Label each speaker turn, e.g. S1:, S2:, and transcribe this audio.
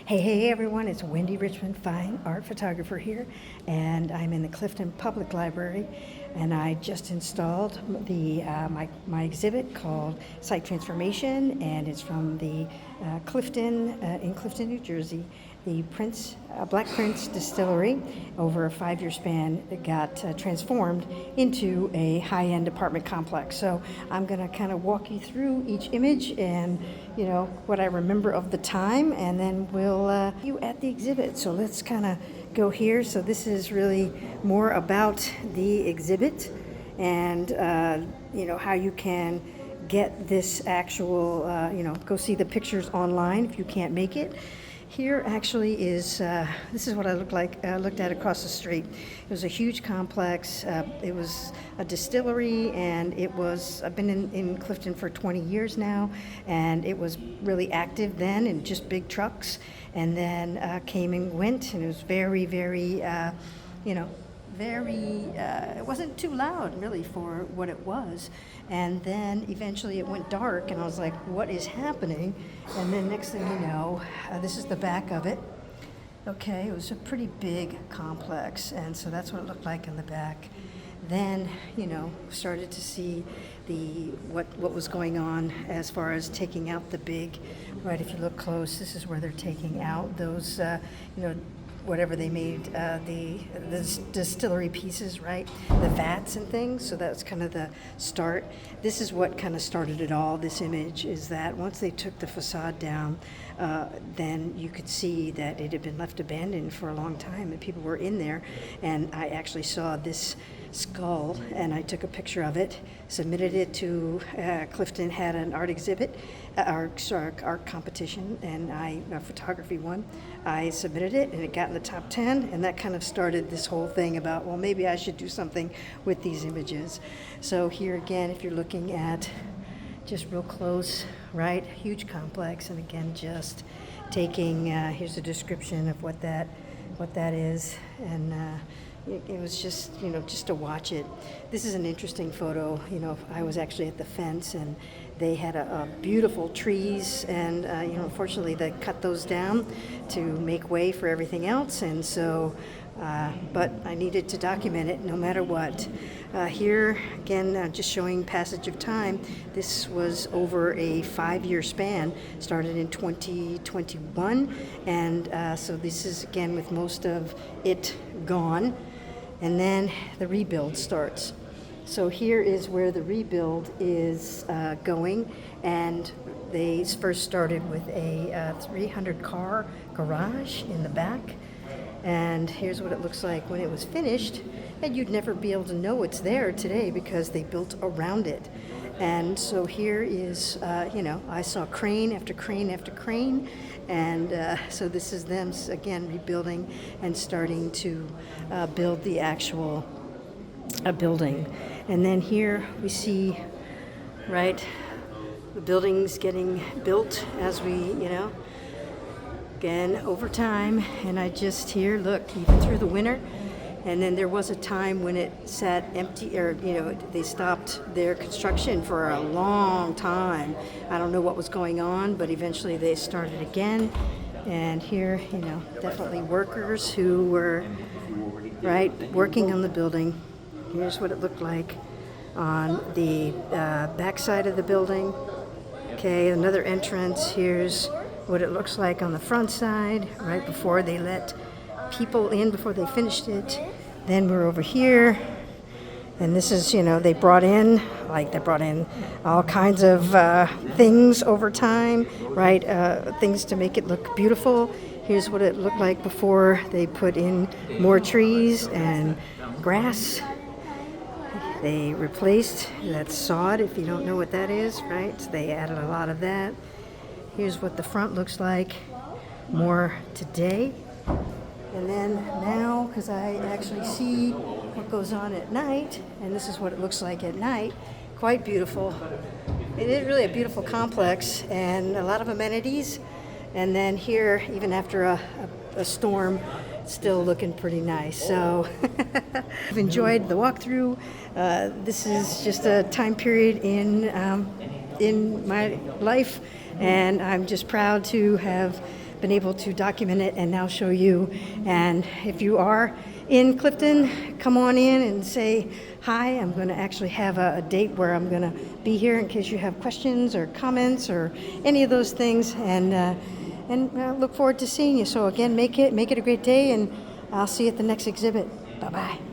S1: Hey everyone, it's Wendy Richmond, fine art photographer here, and I'm in the Clifton Public Library, and I just installed my exhibit called Site Transformation, and it's from the Clifton, in Clifton, New Jersey. The Black Prince Distillery, over a 5-year span, got transformed into a high-end apartment complex. So I'm going to kind of walk you through each image and, what I remember of the time, and then we'll you at the exhibit. So let's kind of go here. So this is really more about the exhibit and, how you can get this actual, go see the pictures online if you can't make it. Here actually is, this is what I looked at across the street. It was a huge complex. It was a distillery, and I've been in Clifton for 20 years now, and it was really active then in just big trucks, and then came and went, and it was very, very, it wasn't too loud really for what it was. And then eventually it went dark, and I was like, what is happening? And then next thing you know, this is the back of it. Okay, it was a pretty big complex, and so that's what it looked like in the back. Then, started to see what was going on as far as taking out the big, right, if you look close, this is where they're taking out those, whatever they made, the distillery pieces, right? The vats and things. So that's kind of the start. This is what kind of started it all. This image is that once they took the facade down, then you could see that it had been left abandoned for a long time, and people were in there. And I actually saw this skull, and I took a picture of it, submitted it to Clifton, had an art exhibit, art competition, and a photography one. I submitted it, and it got in the top 10, and that kind of started this whole thing about, well, maybe I should do something with these images. So here again, if you're looking at just real close, right, huge complex, and again, just taking, here's a description of what that is, and it was just, just to watch it. This is an interesting photo. I was actually at the fence, and they had a beautiful trees, and unfortunately they cut those down to make way for everything else, and so but I needed to document it no matter what. Here again, just showing passage of time. This was over a 5-year span, started in 2021, and so this is again with most of it gone. And then the rebuild starts. So here is where the rebuild is going, and they first started with a 300-car garage in the back, and here's what it looks like when it was finished, and you'd never be able to know it's there today because they built around it. And so here is, I saw crane after crane after crane, and so this is them, again, rebuilding and starting to build the actual building. And then here we see, right, the buildings getting built as we, again, over time. And I just here, look, even through the winter. And then there was a time when it sat empty, or, they stopped their construction for a long time. I don't know what was going on, but eventually they started again. And here, definitely workers who were, right, working on the building. Here's what it looked like on the back side of the building. Okay, another entrance. Here's what it looks like on the front side, right before they let people in, before they finished it. Then we're over here, and this is, they brought in all kinds of things over time, right? Things to make it look beautiful. Here's what it looked like before they put in more trees and grass. They replaced that sod, if you don't know what that is, right? So they added a lot of that. Here's what the front looks like more today. And then now, because I actually see what goes on at night, and this is what it looks like at night, quite beautiful. It is really a beautiful complex and a lot of amenities. And then here, even after a storm, still looking pretty nice. So I've enjoyed the walkthrough. This is just a time period in my life, and I'm just proud to have been able to document it and now show you. And if you are in Clifton, come on in and say hi. I'm going to actually have a date where I'm going to be here in case you have questions or comments or any of those things, and look forward to seeing you. So again, make it a great day, and I'll see you at the next exhibit. Bye-bye.